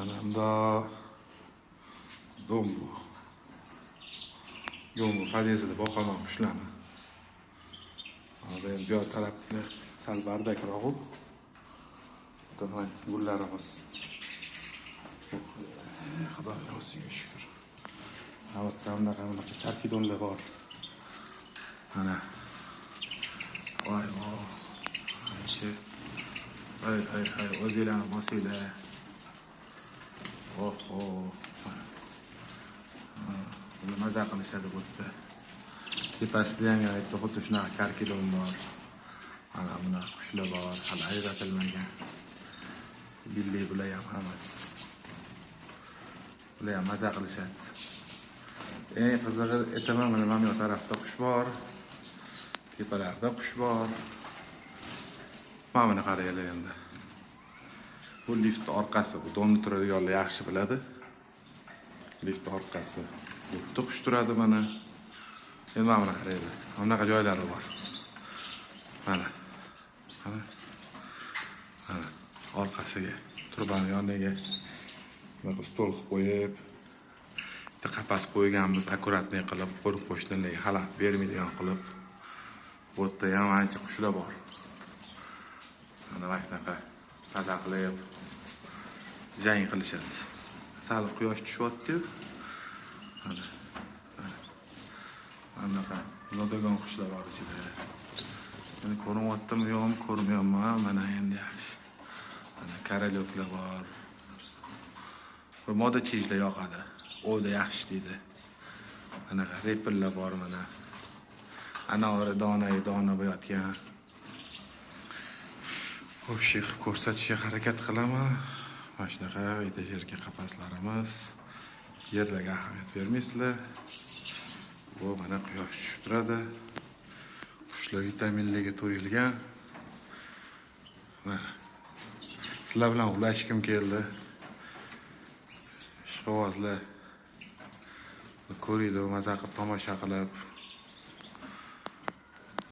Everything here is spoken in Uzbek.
Anamda dombu. Yomg'ir podyezdida boqaman qushlarni. Hozir bu yoq tarafni sal bardakroq. Mana gullarimiz. Xudoga o'ziga shukr. Avvalda bunaqa karkidonlar bor. Mana. Voy voy. Hay o'zinglarni bosinglar. Oho. Buni maza qilishadi bu yerda. Tepasida ham aytdi, xuddi shunaqa karkidon bor. Mana buni qushlar bor, hali ajratilmagan. Billi bular ham hammasi. Bular ham maza qilishadi. Eng qizig'i aytaman, mana bu tarafda qush bor. Tepalarda qush bor. Mana buni qaranglar endi. Bu lift orqasi, bu donni turadiganlar yaxshi biladi. Lift orqasi. Bu yerda qush turadi mana. Endi mana buni qaranglar. Bunaqa joylari bor. Mana. Mana orqasiga, turbani yoniga mana stol qilib qo'yib, bitta qapas qo'yganmiz, akkuratniy qilib, qo'shnilarga xalaqit bermaydigan qilib. Bu yerda ham ancha qushlar bor. Mana vaqtnaqa toza qilib jang qilishadi. Sal quyosh tushyapti-yu. Mana. Anaqa nodagon qushlar bor ichida. Meni ko'ryaptimi yo'qmi, ko'rmayapman. Mana endi yaxshi. Mana karalyoklar bor. Bu moda chizlar yoqadi. O'da yaxshi deydi. Mana repillar bor mana. Anavri dona bo'yotgan. O'sha ko'rsatishga harakat qilaman. Mana shunaqa etajerga qapaslarimiz. Yerlarga ahamiyat bermaysizlar. Bu mana quyosh tushib turadi. Qushlar vitaminlarga to'yilgan. Mana. Sizlar bilan ulashkim keldi. Ishqibozlar. Ko'ringlar, maza qilib, tomosha qilib.